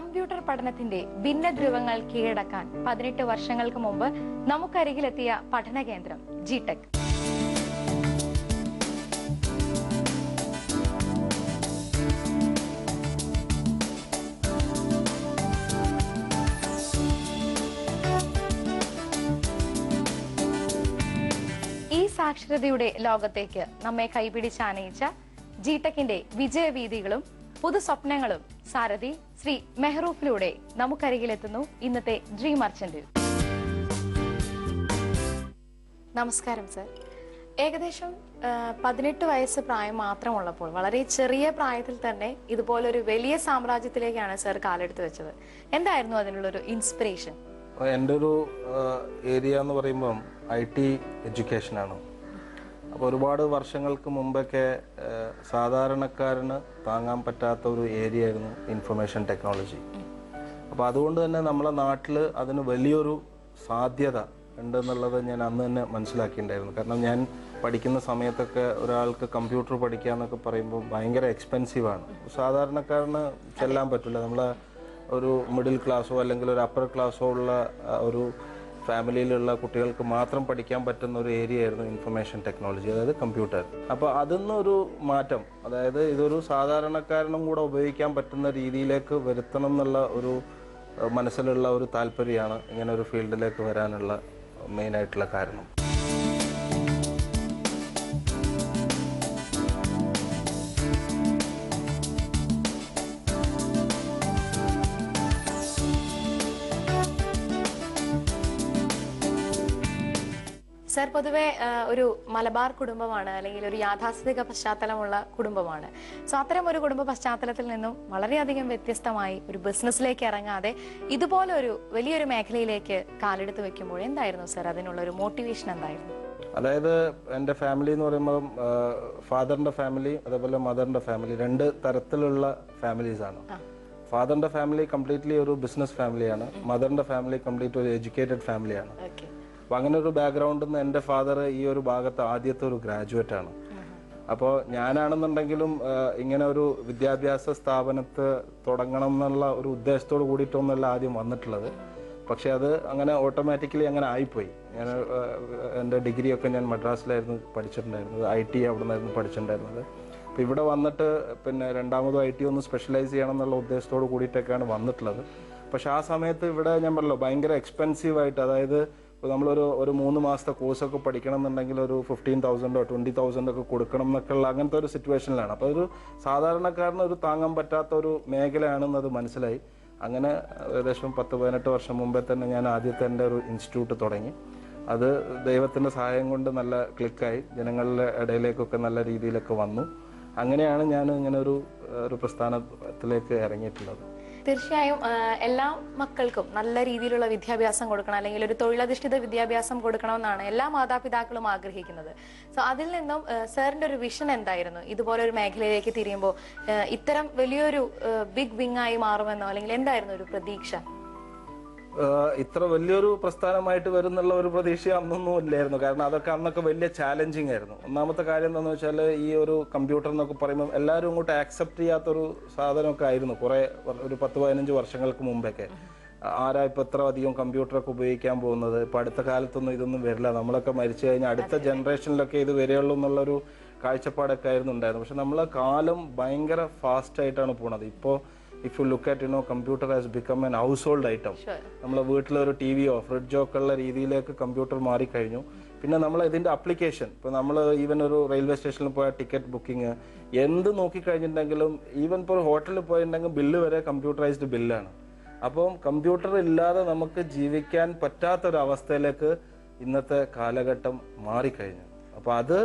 Computer പഠനത്തിന്റെ ഭിന്നധ്രുവങ്ങൾ കീഴടക്കാൻ 18 വർഷങ്ങൾക്ക് മുമ്പ് നമുക്കരികിലെത്തിയ പഠന കേന്ദ്രം ജിടെക്. ഈ സാക്ഷരതയുടെ ലോകത്തേക്ക് നമ്മെ കൈപിടിച്ചാനയിച്ച ജിടെക്കിന്റെ വിജയവീതികളും പുതു സ്വപ്നങ്ങളും സാരഥി ശ്രീ മെഹ്റൂഫിലൂടെ നമുക്കരികിലെത്തുന്നു ഇന്നത്തെ ഡ്രീം മർച്ചന്റ്. നമസ്കാരം സർ. ഏകദേശം 18 വയസ്സ് പ്രായം മാത്രമുള്ളപ്പോൾ വളരെ ചെറിയ പ്രായത്തിൽ തന്നെ ഇതുപോലൊരു വലിയ സാമ്രാജ്യത്തിലേക്കാണ് സർ കാലെടുത്ത് വെച്ചത്. എന്തായിരുന്നു അതിനുള്ളൊരു ഇൻസ്പിറേഷൻ? എൻ്റെ ഒരു ഏരിയ എന്ന് പറയുമ്പം IT എഡ്യൂക്കേഷനാണ്. അപ്പോൾ ഒരുപാട് വർഷങ്ങൾക്ക് മുമ്പൊക്കെ സാധാരണക്കാരന് താങ്ങാൻ പറ്റാത്ത ഒരു ഏരിയ ആയിരുന്നു ഇൻഫർമേഷൻ ടെക്നോളജി. അപ്പോൾ അതുകൊണ്ട് തന്നെ നമ്മളെ നാട്ടിൽ അതിന് വലിയൊരു സാധ്യത ഉണ്ടെന്നുള്ളത് ഞാൻ അന്ന് തന്നെ മനസ്സിലാക്കിയിട്ടുണ്ടായിരുന്നു. കാരണം ഞാൻ പഠിക്കുന്ന സമയത്തൊക്കെ ഒരാൾക്ക് കമ്പ്യൂട്ടർ പഠിക്കുക എന്നൊക്കെ പറയുമ്പോൾ ഭയങ്കര എക്സ്പെൻസീവാണ്. സാധാരണക്കാരന് ചെല്ലാൻ പറ്റില്ല. നമ്മളെ ഒരു മിഡിൽ ക്ലാസ്സോ അല്ലെങ്കിൽ ഒരു അപ്പർ ക്ലാസ്സോ ഉള്ള ഒരു ഫാമിലിയിലുള്ള കുട്ടികൾക്ക് മാത്രം പഠിക്കാൻ പറ്റുന്ന ഒരു ഏരിയ ആയിരുന്നു ഇൻഫർമേഷൻ ടെക്നോളജി, അതായത് കമ്പ്യൂട്ടർ. അപ്പോൾ അതിന്നൊരു മാറ്റം, അതായത് ഇതൊരു സാധാരണക്കാരനും കൂടെ ഉപയോഗിക്കാൻ പറ്റുന്ന രീതിയിലേക്ക് വരുത്തണം എന്നുള്ള ഒരു മനസ്സിലുള്ള ഒരു താല്പര്യമാണ് ഇങ്ങനെ ഒരു ഫീൽഡിലേക്ക് വരാനുള്ള മെയിനായിട്ടുള്ള കാരണം. സർ, പൊതുവെ ഒരു മലബാർ കുടുംബമാണ്, അല്ലെങ്കിൽ ഒരു യാഥാസ്ഥിതിക പശ്ചാത്തലമുള്ള കുടുംബമാണ്. സോ അത്തരം ഒരു കുടുംബ പശ്ചാത്തലത്തിൽ നിന്നും വളരെയധികം വ്യത്യസ്തമായി ഒരു ബിസിനസ്സിലേക്ക് ഇറങ്ങാതെ ഇതുപോലെ ഒരു വലിയൊരു മേഖലയിലേക്ക് കാലെടുത്ത് വെക്കുമ്പോൾ എന്തായിരുന്നു സർ അതിനുള്ള ഒരു മോട്ടിവേഷൻ? എന്തായിരുന്നു? അതായത് എൻ്റെ ഫാമിലി എന്ന് പറയുമ്പോൾ ഫാദറിൻ്റെ ഫാമിലി അതേപോലെ മദറിൻ്റെ ഫാമിലി, രണ്ട് തരത്തിലുള്ള ഫാമിലീസാണ്. ഫാദറിൻ്റെ ഫാമിലി കംപ്ലീറ്റ്ലി ഒരു ബിസിനസ് ഫാമിലിയാണ്. മദറിൻ്റെ ഫാമിലി കംപ്ലീറ്റ് ഒരു എഡ്യൂക്കേറ്റഡ് ഫാമിലിയാണ്. അപ്പോൾ അങ്ങനെ ഒരു ബാക്ക്ഗ്രൗണ്ടിൽ നിന്ന് എൻ്റെ ഫാദർ ഈ ഒരു ഭാഗത്ത് ആദ്യത്തെ ഒരു ഗ്രാജുവേറ്റ് ആണ്. അപ്പോൾ ഞാനാണെന്നുണ്ടെങ്കിലും ഇങ്ങനെ ഒരു വിദ്യാഭ്യാസ സ്ഥാപനത്ത് തുടങ്ങണം എന്നുള്ള ഒരു ഉദ്ദേശത്തോട് കൂടിയിട്ടൊന്നുമല്ല ആദ്യം വന്നിട്ടുള്ളത്. പക്ഷെ അത് അങ്ങനെ ഓട്ടോമാറ്റിക്കലി അങ്ങനെ ആയിപ്പോയി. ഞാൻ എൻ്റെ ഡിഗ്രിയൊക്കെ ഞാൻ മദ്രാസിലായിരുന്നു പഠിച്ചിട്ടുണ്ടായിരുന്നത്, IT അവിടെ നിന്നായിരുന്നു പഠിച്ചിട്ടുണ്ടായിരുന്നത്. അപ്പോൾ ഇവിടെ വന്നിട്ട് പിന്നെ രണ്ടാമതും IT ഒന്ന് സ്പെഷ്യലൈസ് ചെയ്യണം എന്നുള്ള ഉദ്ദേശത്തോട് കൂടിയിട്ടൊക്കെയാണ് വന്നിട്ടുള്ളത്. പക്ഷെ ആ സമയത്ത് ഇവിടെ ഞാൻ പറഞ്ഞല്ലോ ഭയങ്കര എക്സ്പെൻസീവായിട്ട്, അതായത് നമ്മളൊരു 3 മാസത്തെ കോഴ്സൊക്കെ പഠിക്കണം എന്നുണ്ടെങ്കിൽ ഒരു 15,000 or 20,000 ഒക്കെ കൊടുക്കണം എന്നൊക്കെയുള്ള അങ്ങനത്തെ ഒരു സിറ്റുവേഷനിലാണ്. അപ്പോൾ ഒരു സാധാരണക്കാരന് ഒരു താങ്ങാൻ പറ്റാത്ത ഒരു മേഖലയാണെന്നത് മനസ്സിലായി. അങ്ങനെ ഏകദേശം 10-18 വർഷം മുമ്പേ തന്നെ ഞാൻ ആദ്യത്തെ എൻ്റെ ഒരു ഇൻസ്റ്റിറ്റ്യൂട്ട് തുടങ്ങി. അത് ദൈവത്തിൻ്റെ സഹായം കൊണ്ട് നല്ല ക്ലിക്കായി, ജനങ്ങളുടെ ഇടയിലേക്കൊക്കെ നല്ല രീതിയിലൊക്കെ വന്നു. അങ്ങനെയാണ് ഞാൻ ഇങ്ങനെ ഒരു പ്രസ്ഥാനത്തിലേക്ക് ഇറങ്ങിയിട്ടുള്ളത്. തീർച്ചയായും എല്ലാ മക്കൾക്കും നല്ല രീതിയിലുള്ള വിദ്യാഭ്യാസം കൊടുക്കണം, അല്ലെങ്കിൽ ഒരു തൊഴിലധിഷ്ഠിത വിദ്യാഭ്യാസം കൊടുക്കണമെന്നാണ് എല്ലാ മാതാപിതാക്കളും ആഗ്രഹിക്കുന്നത്. സോ അതിൽ നിന്നും സാറിന്റെ ഒരു വിഷൻ എന്തായിരുന്നു? ഇതുപോലെ ഒരു മേഖലയിലേക്ക് തിരിയുമ്പോൾ ഇത്തരം വലിയൊരു ബിഗ് വിങ് ആയി മാറുമെന്നോ, അല്ലെങ്കിൽ എന്തായിരുന്നു ഒരു പ്രതീക്ഷ? ഇത്ര വലിയൊരു പ്രസ്ഥാനമായിട്ട് വരുന്നുള്ള ഒരു പ്രതീക്ഷ അന്നൊന്നും ഇല്ലായിരുന്നു. കാരണം അതൊക്കെ അന്നൊക്കെ വലിയ ചാലഞ്ചിങ് ആയിരുന്നു. ഒന്നാമത്തെ കാര്യം എന്താണെന്ന് വെച്ചാൽ ഈ ഒരു കമ്പ്യൂട്ടർ എന്നൊക്കെ പറയുമ്പോൾ എല്ലാവരും ഇങ്ങോട്ട് ആക്സെപ്റ്റ് ചെയ്യാത്തൊരു സാധനമൊക്കെ ആയിരുന്നു. ഒരു 10-15 വർഷങ്ങൾക്ക് മുമ്പൊക്കെ ആരാ ഇപ്പം എത്ര അധികം കമ്പ്യൂട്ടറൊക്കെ ഉപയോഗിക്കാൻ പോകുന്നത്? ഇപ്പം അടുത്ത കാലത്തൊന്നും ഇതൊന്നും വരില്ല, നമ്മളൊക്കെ മരിച്ചു കഴിഞ്ഞാൽ അടുത്ത ജനറേഷനിലൊക്കെ ഇത് വരികയുള്ളൂ എന്നുള്ളൊരു കാഴ്ചപ്പാടൊക്കെ ആയിരുന്നു ഉണ്ടായിരുന്നു. പക്ഷെ നമ്മളെ കാലം ഭയങ്കര ഫാസ്റ്റായിട്ടാണ് പോണത്. ഇപ്പോൾ if you look at computer has become an household item. നമ്മളെ വീട്ടിലൊരു TVയോ ഫ്രിഡ്ജോ ഒക്കെ ഉള്ള രീതിയിലേക്ക് കമ്പ്യൂട്ടർ മാറിക്കഴിഞ്ഞു. പിന്നെ നമ്മൾ ഇതിൻ്റെ അപ്ലിക്കേഷൻ, ഇപ്പോൾ നമ്മൾ ഈവൻ ഒരു റെയിൽവേ സ്റ്റേഷനിൽ പോയ ടിക്കറ്റ് ബുക്കിംഗ് എന്ത് നോക്കിക്കഴിഞ്ഞിട്ടുണ്ടെങ്കിലും, ഈവൻ ഇപ്പോൾ ഒരു ഹോട്ടലിൽ പോയിട്ടുണ്ടെങ്കിൽ ബില്ല് വരെ കമ്പ്യൂട്ടറൈസ്ഡ് ബില്ലാണ്. അപ്പം കമ്പ്യൂട്ടർ ഇല്ലാതെ നമുക്ക് ജീവിക്കാൻ പറ്റാത്തൊരവസ്ഥയിലേക്ക് ഇന്നത്തെ കാലഘട്ടം മാറിക്കഴിഞ്ഞു. അപ്പോൾ അത്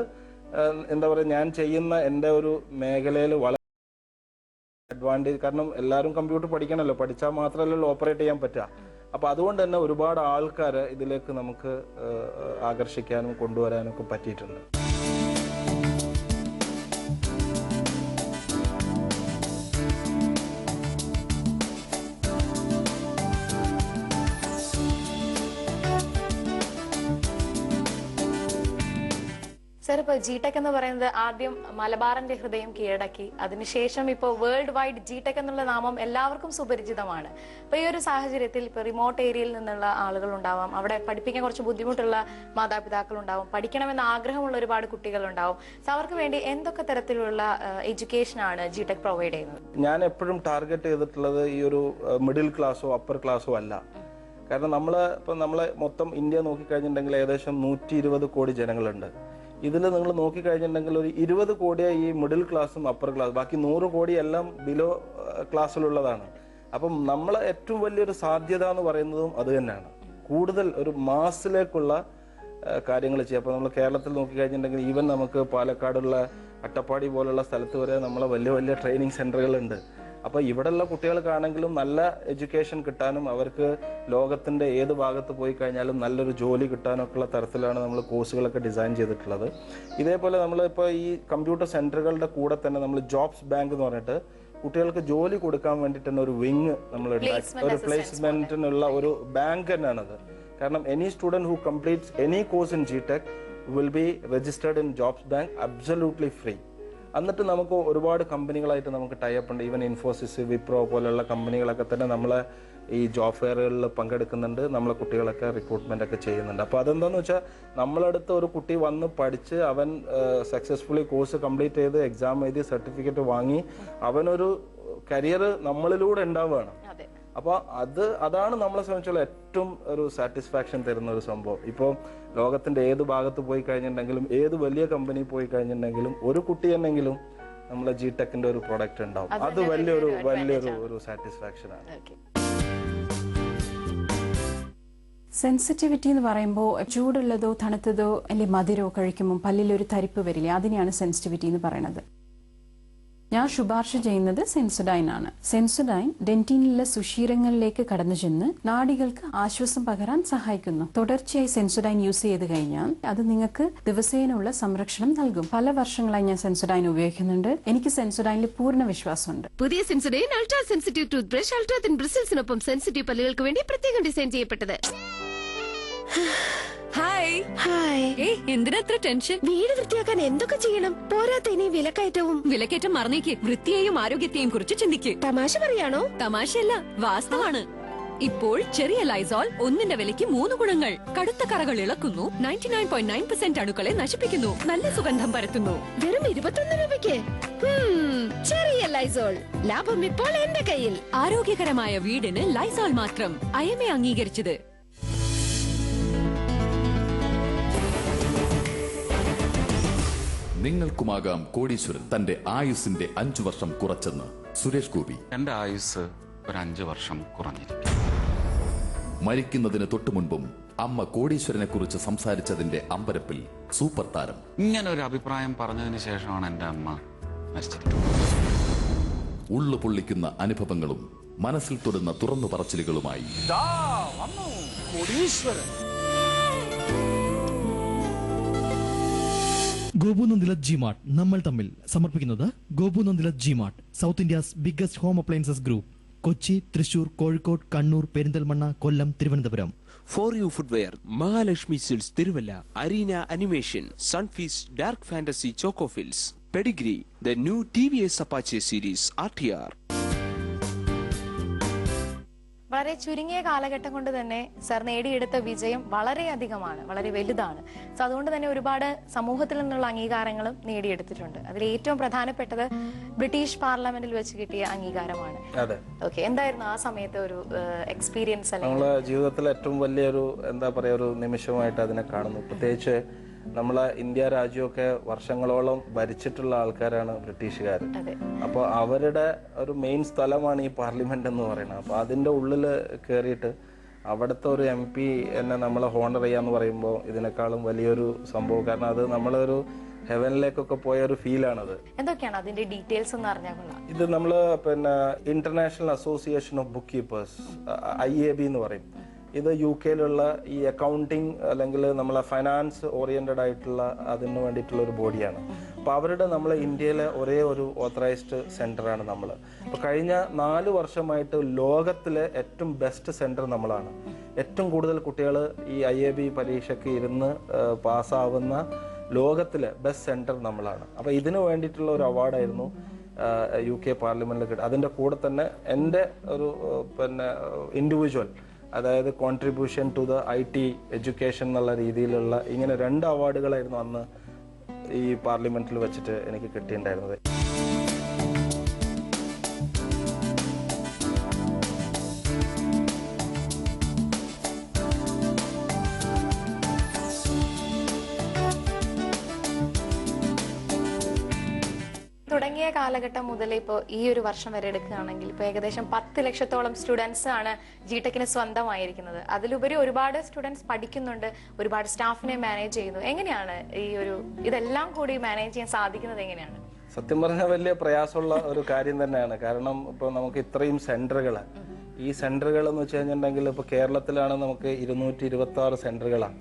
എന്താ പറയുക, ഞാൻ ചെയ്യുന്ന എൻ്റെ ഒരു മേഖലയിൽ വളരെ അഡ്വാൻറ്റേജ്. കാരണം എല്ലാവരും കമ്പ്യൂട്ടർ പഠിക്കണമല്ലോ, പഠിച്ചാൽ മാത്രമല്ലല്ലോ ഓപ്പറേറ്റ് ചെയ്യാൻ പറ്റുക. അപ്പോൾ അതുകൊണ്ട് തന്നെ ഒരുപാട് ആൾക്കാരെ ഇതിലേക്ക് നമുക്ക് ആകർഷിക്കാനും കൊണ്ടുവരാനും ഒക്കെ പറ്റിയിട്ടുണ്ട്. സർ, സർ, ഇപ്പോൾ ജിടെക് എന്ന് പറയുന്നത് ആദ്യം മലബാറിന്റെ ഹൃദയം കീഴടക്കി, അതിനുശേഷം ഇപ്പോൾ വേൾഡ് വൈഡ് ജിടെക് എന്നുള്ള നാമം എല്ലാവർക്കും സുപരിചിതമാണ്. അപ്പൊ ഈ ഒരു സാഹചര്യത്തിൽ ഇപ്പൊ റിമോട്ട് ഏരിയയിൽ നിന്നുള്ള ആളുകൾ ഉണ്ടാവാം, അവിടെ പഠിപ്പിക്കാൻ കുറച്ച് ബുദ്ധിമുട്ടുള്ള മാതാപിതാക്കൾ ഉണ്ടാവും, പഠിക്കണമെന്ന് ആഗ്രഹമുള്ള ഒരുപാട് കുട്ടികൾ ഉണ്ടാവും. സോ അവർക്ക് വേണ്ടി എന്തൊക്കെ തരത്തിലുള്ള എഡ്യൂക്കേഷൻ ആണ് ജിടെക് പ്രൊവൈഡ് ചെയ്യുന്നത്? ഞാൻ എപ്പോഴും ടാർഗറ്റ് ചെയ്തിട്ടുള്ളത് ഈ ഒരു മിഡിൽ ക്ലാസ്സോ അപ്പർ ക്ലാസ്സോ അല്ല. കാരണം നമ്മളെ മൊത്തം ഇന്ത്യ നോക്കിക്കഴിഞ്ഞിട്ടുണ്ടെങ്കിൽ ഏകദേശം 120 കോടി ജനങ്ങളുണ്ട്. ഇതിൽ നിങ്ങൾ നോക്കിക്കഴിഞ്ഞിട്ടുണ്ടെങ്കിൽ ഒരു 20 കോടിയെ ഈ മിഡിൽ ക്ലാസ്സും അപ്പർ ക്ലാസ്, ബാക്കി 100 കോടി എല്ലാം ബിലോ ക്ലാസ്സിലുള്ളതാണ്. അപ്പം നമ്മളെ ഏറ്റവും വലിയൊരു സാധ്യത എന്ന് പറയുന്നതും അത് തന്നെയാണ്, കൂടുതൽ ഒരു മാസിലേക്കുള്ള കാര്യങ്ങൾ ചെയ്യുക. അപ്പോൾ നമ്മൾ കേരളത്തിൽ നോക്കിക്കഴിഞ്ഞിട്ടുണ്ടെങ്കിൽ ഈവൻ നമുക്ക് പാലക്കാടുള്ള അട്ടപ്പാടി പോലുള്ള സ്ഥലത്ത് വരെ നമ്മളെ വലിയ വലിയ ട്രെയിനിങ് സെൻ്ററുകളുണ്ട്. അപ്പോൾ ഇവിടെയുള്ള കുട്ടികൾക്കാണെങ്കിലും നല്ല എഡ്യൂക്കേഷൻ കിട്ടാനും അവർക്ക് ലോകത്തിൻ്റെ ഏത് ഭാഗത്ത് പോയി കഴിഞ്ഞാലും നല്ലൊരു ജോലി കിട്ടാനൊക്കെയുള്ള തരത്തിലാണ് നമ്മൾ കോഴ്സുകളൊക്കെ ഡിസൈൻ ചെയ്തിട്ടുള്ളത്. ഇതേപോലെ നമ്മളിപ്പോൾ ഈ കമ്പ്യൂട്ടർ സെൻ്ററുകളുടെ കൂടെ തന്നെ നമ്മൾ ജോബ്സ് ബാങ്ക് എന്ന് പറഞ്ഞിട്ട് കുട്ടികൾക്ക് ജോലി കൊടുക്കാൻ വേണ്ടിയിട്ട് തന്നെ ഒരു വിങ് നമ്മൾ ഉണ്ടാക്കി, ഒരു പ്ലേസ്മെന്റിനുള്ള ഒരു ബാങ്ക് തന്നെയാണത്. കാരണം any student who completes any course in G-Tec will be registered in jobs bank absolutely free. എന്നിട്ട് നമുക്ക് ഒരുപാട് കമ്പനികളായിട്ട് നമുക്ക് ടൈപ്പ് ഉണ്ട്. ഈവൻ ഇൻഫോസിസ്, വിപ്രോ പോലെയുള്ള കമ്പനികളൊക്കെ തന്നെ നമ്മളെ ഈ ജോബ് ഫെയറുകളിൽ പങ്കെടുക്കുന്നുണ്ട്, നമ്മളെ കുട്ടികളൊക്കെ റിക്രൂട്ട്മെന്റ് ഒക്കെ ചെയ്യുന്നുണ്ട്. അപ്പോൾ അതെന്താണെന്ന് വെച്ചാൽ നമ്മളടുത്ത് ഒരു കുട്ടി വന്ന് പഠിച്ച് അവൻ സക്സസ്ഫുള്ളി കോഴ്സ് കംപ്ലീറ്റ് ചെയ്ത് എക്സാം എഴുതി സർട്ടിഫിക്കറ്റ് വാങ്ങി അവനൊരു കരിയർ നമ്മളിലൂടെ ഉണ്ടാവുകയാണ്. അപ്പോൾ അതാണ് നമ്മളെ സംബന്ധിച്ചുള്ള ഏറ്റവും ഒരു സാറ്റിസ്ഫാക്ഷൻ തരുന്ന ഒരു സംഭവം. ഇപ്പോൾ ലോകത്തിന്റെ ഏത് ഭാഗത്ത് പോയി കഴിഞ്ഞിട്ടുണ്ടെങ്കിലും ഏത് വലിയ കമ്പനി പോയി കഴിഞ്ഞിട്ടുണ്ടെങ്കിലും ഒരു കുട്ടി എന്നെങ്കിലും നമ്മളെ ജിടെക്കിന്റെ ഒരു പ്രൊഡക്റ്റ് ഉണ്ടാവും. അത് വലിയൊരു സാറ്റിസ്ഫാക്ഷൻ ആണ്. സെൻസിറ്റിവിറ്റി എന്ന് പറയുമ്പോൾ ചൂടുള്ളതോ തണുത്തതോ അല്ലെങ്കിൽ മധുരമോ കഴിക്കുമ്പോൾ പല്ലിലൊരു തരിപ്പ് വരില്ലേ, അതിനെയാണ് സെൻസിറ്റിവിറ്റി എന്ന് പറയുന്നത്. ഞാൻ ശുപാർശ ചെയ്യുന്നത് സെൻസോഡൈൻ ആണ്. സെൻസോഡൈൻ ഡെന്റിനിലെ സുഷിരങ്ങളിലേക്ക് കടന്നു ചെന്ന് നാഡികൾക്ക് ആശ്വാസം പകരാൻ സഹായിക്കുന്നു. തുടർച്ചയായി സെൻസോഡൈൻ യൂസ് ചെയ്ത് കഴിഞ്ഞാൽ അത് നിങ്ങൾക്ക് ദിവസേനയുള്ള സംരക്ഷണം നൽകും. പല വർഷങ്ങളായി ഞാൻ സെൻസോഡൈൻ ഉപയോഗിക്കുന്നുണ്ട്. എനിക്ക് സെൻസോഡൈനിൽ പൂർണ്ണ വിശ്വാസമുണ്ട്. പുതിയ Sensodyne ultra sensitive toothbrush, ultra thin ബ്രിസിൽസിനൊപ്പം സെൻസിറ്റീവ് പല്ലുകൾക്ക് വേണ്ടി പ്രത്യേകം ഡിസൈൻ ചെയ്യപ്പെട്ടത്. എന്തിനാ അത്ര ടെൻഷൻ? വീട് വൃത്തിയാക്കാൻ എന്തൊക്കെ ചെയ്യണം? പോരാത്തതിന് വിലക്കയറ്റം മറന്നേക്ക്. വൃത്തിയെയും ആരോഗ്യത്തെയും കുറിച്ച് ചിന്തിക്ക്. തമാശ പറയാണോ? തമാശയല്ല, വാസ്തവാണ്. ഇപ്പോൾ ചെറിയ ലൈസോൾ 1ന്റെ വിലയ്ക്ക് 3 ഗുണങ്ങൾ. കടുത്ത കറകൾ ഇളക്കുന്നു, 99.9% അണുക്കളെ നശിപ്പിക്കുന്നു, നല്ല സുഗന്ധം പരത്തുന്നു. വെറും 21 രൂപയ്ക്ക് ചെറിയ ലൈസോൾ. ലാഭം ഇപ്പോൾ എന്റെ കയ്യിൽ. ആരോഗ്യകരമായ വീടിന് ലൈസോൾ മാത്രം. IMA അംഗീകരിച്ചത്. നിങ്ങൾക്കുമാകാം കോടീശ്വരൻ. തന്റെ ആയുസിന്റെ 5 വർഷം കുറച്ചെന്ന് സുരേഷ് ഗോപി. എന്റെ ആയുസ് ഒരു 5 വർഷം കുറഞ്ഞിരിക്കും. മരിക്കുന്നതിന് തൊട്ടു മുൻപും അമ്മ കോടീശ്വരനെ കുറിച്ച് സംസാരിച്ചതിന്റെ അമ്പരപ്പിൽ സൂപ്പർ താരം. ഇങ്ങനെ ഒരു അഭിപ്രായം പറഞ്ഞതിന് ശേഷമാണ് എന്റെ അമ്മ മരിച്ചത്. ഉള്ളു പൊള്ളിക്കുന്ന അനുഭവങ്ങളും മനസ്സിൽ തൊടുന്ന തുറന്നു പറച്ചിലുകളുമായി ഗോപുനന്ദിലത് ജിമാർട്ട് നമ്മൾ തമ്മിൽ സമർപ്പിക്കുന്നത് ഗോപുനന്ദിലത് G-Mart, south India's biggest home appliances group. Kochi, Thrissur, Kozhikode, Kannur, Perinthalmanna, Kollam, Thiruvananthapuram. For you footwear, Mahalakshmi Silks Thiruvalla, arena animation, സൺഫീസ് dark fantasy ചോക്കോഫിൽസ്, Pedigree, the new TVS Apache series RTR. വളരെ ചുരുങ്ങിയ കാലഘട്ടം കൊണ്ട് തന്നെ സർ നേടിയെടുത്ത വിജയം വളരെയധികമാണ്, വളരെ വലുതാണ്. സോ അതുകൊണ്ട് തന്നെ ഒരുപാട് സമൂഹത്തിൽ നിന്നുള്ള അംഗീകാരങ്ങളും നേടിയെടുത്തിട്ടുണ്ട്. അതിൽ ഏറ്റവും പ്രധാനപ്പെട്ടത് ബ്രിട്ടീഷ് പാർലമെന്റിൽ വെച്ച് കിട്ടിയ അംഗീകാരമാണ്. ഓക്കെ, എന്തായിരുന്നു ആ സമയത്തെ ഒരു എക്സ്പീരിയൻസ്? നമ്മളെ ജീവിതത്തിലെ ഏറ്റവും വലിയൊരു ഒരു നിമിഷമായിട്ട് അതിനെ കാണുന്നു. പ്രത്യേകിച്ച് നമ്മളെ ഇന്ത്യ രാജ്യമൊക്കെ വർഷങ്ങളോളം ഭരിച്ചിട്ടുള്ള ആൾക്കാരാണ് ബ്രിട്ടീഷുകാർ. അപ്പോൾ അവരുടെ ഒരു മെയിൻ സ്ഥലമാണ് ഈ പാർലമെന്റ് എന്ന് പറയുന്നത്. അപ്പോൾ അതിന്റെ ഉള്ളിൽ കയറിയിട്ട് അവിടുത്തെ ഒരു MP എന്നെ നമ്മളെ ഹോണർ ചെയ്യാന്ന് പറയുമ്പോൾ ഇതിനേക്കാളും വലിയൊരു സംഭവം. കാരണം അത് നമ്മളൊരു ഹെവനിലേക്കൊക്കെ പോയ ഒരു ഫീലാണത്. എന്തൊക്കെയാണ് അതിന്റെ ഡീറ്റെയിൽസ് എന്ന് അറിഞ്ഞാൽ കൊള്ളാം. ഇത് നമ്മള് international association of book keepers, IAB എന്ന് പറയും. ഇത് UK-യിലുള്ള ഈ അക്കൗണ്ടിങ് അല്ലെങ്കിൽ നമ്മളെ ഫൈനാൻസ് ഓറിയന്റഡ് ആയിട്ടുള്ള അതിന് വേണ്ടിയിട്ടുള്ള ഒരു ബോഡിയാണ്. അപ്പോൾ അവരുടെ നമ്മളെ ഇന്ത്യയിലെ ഒരേ ഒരു ഓത്തറൈസ്ഡ് സെന്ററാണ് നമ്മൾ. അപ്പോൾ കഴിഞ്ഞ 4 വർഷമായിട്ട് ലോകത്തിലെ ഏറ്റവും ബെസ്റ്റ് സെന്റർ നമ്മളാണ്. ഏറ്റവും കൂടുതൽ കുട്ടികൾ ഈ IAB പരീക്ഷയ്ക്ക് ഇരുന്ന് പാസ്സാവുന്ന ലോകത്തിലെ ബെസ്റ്റ് സെന്റർ നമ്മളാണ്. അപ്പോൾ ഇതിനു വേണ്ടിയിട്ടുള്ള ഒരു അവാർഡായിരുന്നു UK പാർലമെന്റിൽ കിട്ടുക. അതിൻ്റെ കൂടെ തന്നെ എൻ്റെ ഒരു ഇൻഡിവിജ്വൽ, അതായത് contribution to the IT education എന്നുള്ള രീതിയിലുള്ള ഇങ്ങനെ 2 അവാർഡുകളായിരുന്നു അന്ന് ഈ പാർലമെന്റിൽ വെച്ചിട്ട് എനിക്ക് കിട്ടിയിട്ടുണ്ടായിരുന്നത്. തുടങ്ങിയ കാലഘട്ടം മുതൽ ഇപ്പോൾ ഈ ഒരു വർഷം വരെ എടുക്കുകയാണെങ്കിൽ ഇപ്പോൾ ഏകദേശം 10 ലക്ഷത്തോളം സ്റ്റുഡൻസ് ആണ് ജിടെക്കിന് സ്വന്തമായിരിക്കുന്നത്. അതിലുപരി ഒരുപാട് സ്റ്റുഡൻസ് പഠിക്കുന്നുണ്ട്, ഒരുപാട് സ്റ്റാഫിനെ മാനേജ് ചെയ്യുന്നു. എങ്ങനെയാണ് ഇതെല്ലാം കൂടി മാനേജ് ചെയ്യാൻ സാധിക്കുന്നത്? എങ്ങനെയാണ്? സത്യം പറഞ്ഞാൽ വലിയ പ്രയാസമുള്ള ഒരു കാര്യം തന്നെയാണ്. കാരണം ഇപ്പോൾ നമുക്ക് ഇത്രയും സെന്ററുകൾ, ഈ സെന്ററുകൾ എന്ന് വെച്ച് കഴിഞ്ഞിട്ടുണ്ടെങ്കിൽ ഇപ്പോൾ കേരളത്തിലാണ് നമുക്ക് 226 സെന്ററുകളാണ്.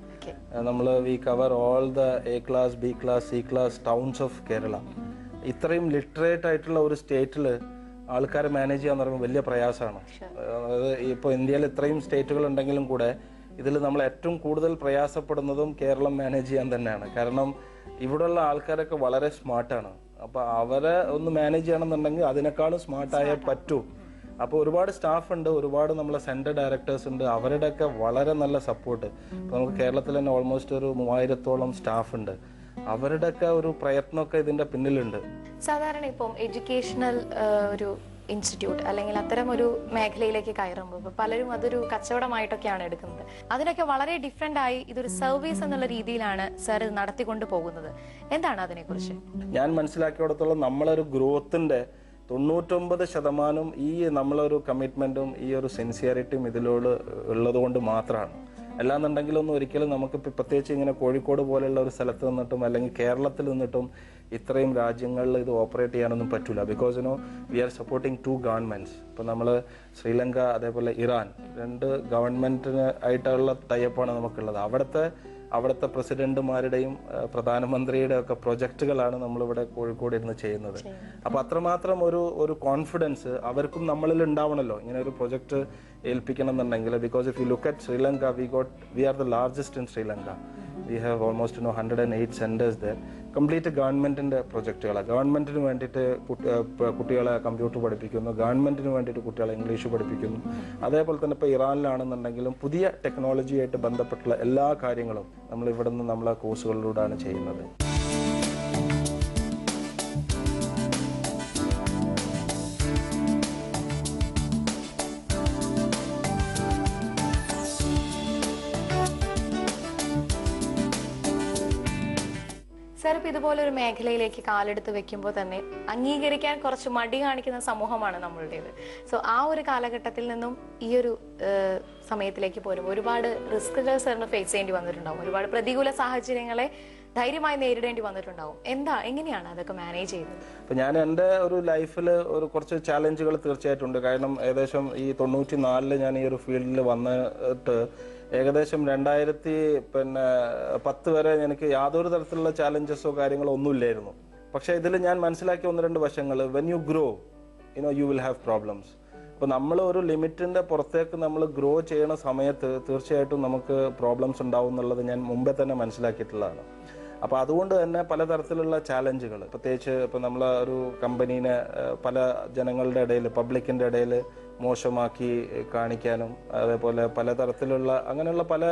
നമ്മൾ we cover all the A class, B class, C class towns of Kerala. ഇത്രയും ലിറ്ററേറ്റ് ആയിട്ടുള്ള ഒരു സ്റ്റേറ്റിൽ ആൾക്കാരെ മാനേജ് ചെയ്യാന്ന് പറയുമ്പോൾ വലിയ പ്രയാസമാണ്. അതായത് ഇപ്പോൾ ഇന്ത്യയിൽ ഇത്രയും സ്റ്റേറ്റുകൾ ഉണ്ടെങ്കിലും കൂടെ ഇതിൽ നമ്മൾ ഏറ്റവും കൂടുതൽ പ്രയാസപ്പെടുന്നതും കേരളം മാനേജ് ചെയ്യാൻ തന്നെയാണ്. കാരണം ഇവിടെയുള്ള ആൾക്കാരൊക്കെ വളരെ സ്മാർട്ടാണ്. അപ്പോൾ അവരെ ഒന്ന് മാനേജ് ചെയ്യണമെന്നുണ്ടെങ്കിൽ അതിനേക്കാളും സ്മാർട്ടായേ പറ്റൂ. അപ്പോൾ ഒരുപാട് സ്റ്റാഫ് ഉണ്ട്, ഒരുപാട് നമ്മളെ സെന്റർ ഡയറക്ടേഴ്സ് ഉണ്ട്, അവരുടെയൊക്കെ വളരെ നല്ല സപ്പോർട്ട്. ഇപ്പോൾ നമുക്ക് കേരളത്തിൽ തന്നെ ഓൾമോസ്റ്റ് ഒരു 3000-ഓളം സ്റ്റാഫ് ഉണ്ട്. അവരുടെയൊക്കെ ഒരു പ്രയത്നമൊക്കെ ഇതിന്റെ പിന്നിലുണ്ട്. സാധാരണ ഇപ്പം എഡ്യൂക്കേഷണൽ ഒരു ഇൻസ്റ്റിറ്റ്യൂട്ട് അല്ലെങ്കിൽ അത്തരം ഒരു മേഖലയിലേക്ക് കയറുമ്പോൾ ഇപ്പോൾ പലരും അതൊരു കച്ചവടമായിട്ടൊക്കെയാണ് എടുക്കുന്നത്. അതിനൊക്കെ വളരെ ഡിഫറെന്റ് ആയി ഇതൊരു സർവീസ് എന്നുള്ള രീതിയിലാണ് സാർ ഇത് നടത്തിക്കൊണ്ട് പോകുന്നത്. എന്താണ് അതിനെക്കുറിച്ച്? ഞാൻ മനസ്സിലാക്കിയിടത്തോളം നമ്മളൊരു ഗ്രോത്തിന്റെ 99% ഈ നമ്മളൊരു കമ്മിറ്റ്മെന്റും ഈ ഒരു സിൻസിയറിറ്റിയും ഇതിലോട് ഉള്ളത് കൊണ്ട് മാത്രമാണ്. അല്ലാന്നുണ്ടെങ്കിലൊന്നും ഒരിക്കലും നമുക്ക് പ്രത്യേകിച്ച് ഇങ്ങനെ കോഴിക്കോട് പോലെയുള്ള ഒരു സ്ഥലത്ത് നിന്നിട്ടും അല്ലെങ്കിൽ കേരളത്തിൽ നിന്നിട്ടും ഇത്രയും രാജ്യങ്ങളിൽ ഇത് ഓപ്പറേറ്റ് ചെയ്യാനൊന്നും പറ്റില്ല. Because we R supporting 2 governments. ഇപ്പം നമ്മൾ ശ്രീലങ്ക അതേപോലെ ഇറാൻ 2 ഗവൺമെന്റിന് ആയിട്ടുള്ള ടൈപ്പാണ് നമുക്കുള്ളത്. അവിടുത്തെ പ്രസിഡന്റുമാരുടെയും പ്രധാനമന്ത്രിയുടെ ഒക്കെ പ്രൊജക്ടുകളാണ് നമ്മളിവിടെ കോഴിക്കോട് ഇരുന്ന് ചെയ്യുന്നത്. അപ്പൊ അത്രമാത്രം ഒരു കോൺഫിഡൻസ് അവർക്കും നമ്മളിൽ ഉണ്ടാവണമല്ലോ ഇങ്ങനെ ഒരു പ്രൊജക്ട് ഏൽപ്പിക്കണം എന്നുണ്ടെങ്കിൽ. Because if you look at Sri Lanka, we are the largest in Sri Lanka. We have almost 108 centres there. Complete ഗവൺമെന്റിന്റെ പ്രൊജക്ടുകളാണ്. ഗവൺമെന്റിന് വേണ്ടിയിട്ട് കുട്ടികളെ കമ്പ്യൂട്ടർ പഠിപ്പിക്കുന്നു, ഗവൺമെന്റിന് വേണ്ടിയിട്ട് കുട്ടികളെ ഇംഗ്ലീഷ് പഠിപ്പിക്കുന്നു. അതേപോലെ തന്നെ ഇപ്പോൾ ഇറാനിലാണെന്നുണ്ടെങ്കിലും പുതിയ ടെക്നോളജിയായിട്ട് ബന്ധപ്പെട്ടുള്ള എല്ലാ കാര്യങ്ങളും നമ്മൾ ഇവിടെ നിന്ന് നമ്മളെ കോഴ്സുകളിലൂടെയാണ് ചെയ്യുന്നത്. സാർ ഇപ്പം ഇതുപോലൊരു മേഖലയിലേക്ക് കാലെടുത്ത് വെക്കുമ്പോൾ തന്നെ അംഗീകരിക്കാൻ കുറച്ച് മടി കാണിക്കുന്ന സമൂഹമാണ് നമ്മളുടേത്. സോ ആ ഒരു കാലഘട്ടത്തിൽ നിന്നും ഈ ഒരു സമയത്തിലേക്ക് പോരുമ്പോൾ ഒരുപാട് റിസ്കുകൾ സാറിന് ഫേസ് ചെയ്യേണ്ടി വന്നിട്ടുണ്ടാവും, ഒരുപാട് പ്രതികൂല സാഹചര്യങ്ങളെ ധൈര്യമായി നേരിടേണ്ടി വന്നിട്ടുണ്ടാവും. എങ്ങനെയാണ് അതൊക്കെ മാനേജ് ചെയ്തത്? ഇപ്പം ഞാൻ എൻ്റെ ഒരു ലൈഫിൽ ഒരു കുറച്ച് ചാലഞ്ചുകൾ തീർച്ചയായിട്ടും ഉണ്ട്. കാരണം ഏകദേശം ഈ 94 ഞാൻ ഈ ഒരു ഫീൽഡിൽ വന്നിട്ട് ഏകദേശം 2010 വരെ എനിക്ക് യാതൊരു തരത്തിലുള്ള ചാലഞ്ചസോ കാര്യങ്ങളോ ഒന്നുമില്ലായിരുന്നു. പക്ഷെ ഇതിൽ ഞാൻ മനസ്സിലാക്കിയ 1-2 വശങ്ങൾ, when you grow you will have problems. അപ്പോൾ നമ്മൾ ഒരു ലിമിറ്റിന്റെ പുറത്തേക്ക് നമ്മൾ ഗ്രോ ചെയ്യുന്ന സമയത്ത് തീർച്ചയായിട്ടും നമുക്ക് പ്രോബ്ലംസ് ഉണ്ടാവും എന്നുള്ളത് ഞാൻ മുമ്പേ തന്നെ മനസ്സിലാക്കിയിട്ടുള്ളതാണ്. അപ്പോൾ അതുകൊണ്ട് തന്നെ പലതരത്തിലുള്ള ചാലഞ്ചുകൾ, പ്രത്യേകിച്ച് ഇപ്പം നമ്മളെ ഒരു കമ്പനീനെ പല ജനങ്ങളുടെ ഇടയിൽ, പബ്ലിക്കിൻ്റെ ഇടയിൽ മോശമാക്കി കാണിക്കാനും അതേപോലെ പലതരത്തിലുള്ള അങ്ങനെയുള്ള പല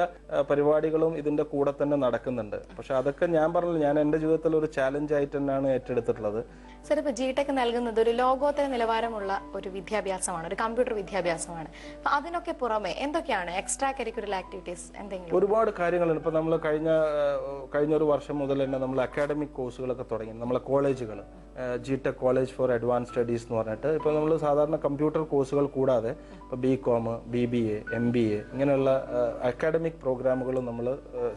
പരിപാടികളും ഇതിൻ്റെ കൂടെ തന്നെ നടക്കുന്നുണ്ട്. പക്ഷെ അതൊക്കെ ഞാൻ പറഞ്ഞില്ല, ഞാൻ എൻ്റെ ജീവിതത്തിൽ ഒരു ചാലഞ്ച് ആയിട്ട് തന്നെയാണ് ഏറ്റെടുത്തിട്ടുള്ളത്. സാർ ഇപ്പോൾ ജിടെക് നൽകുന്നത് ഒരു ലോകോത്തര നിലവാരമുള്ള ഒരു വിദ്യാഭ്യാസമാണ്, ഒരു കമ്പ്യൂട്ടർ വിദ്യാഭ്യാസമാണ്. അപ്പൊ അതിനൊക്കെ പുറമെ എന്തൊക്കെയാണ് എക്സ്ട്രാ കരിക്കുലർ ആക്ടിവിറ്റീസ്? എന്തെങ്കിലും ഒരുപാട് കാര്യങ്ങളുണ്ട്. ഇപ്പൊ നമ്മൾ കഴിഞ്ഞ ഒരു വർഷം മുതൽ തന്നെ നമ്മൾ അക്കാഡമിക് കോഴ്സുകളൊക്കെ തുടങ്ങി. നമ്മളെ കോളേജുകൾ, G-Tec college four advance studies എന്ന് പറഞ്ഞിട്ട് ഇപ്പൊ നമ്മൾ സാധാരണ കമ്പ്യൂട്ടർ കോഴ്സുകൾ കൂടാതെ ഇപ്പൊ BCom, BBA, MBA ഇങ്ങനെയുള്ള അക്കാഡമിക് പ്രോഗ്രാമുകളും നമ്മൾ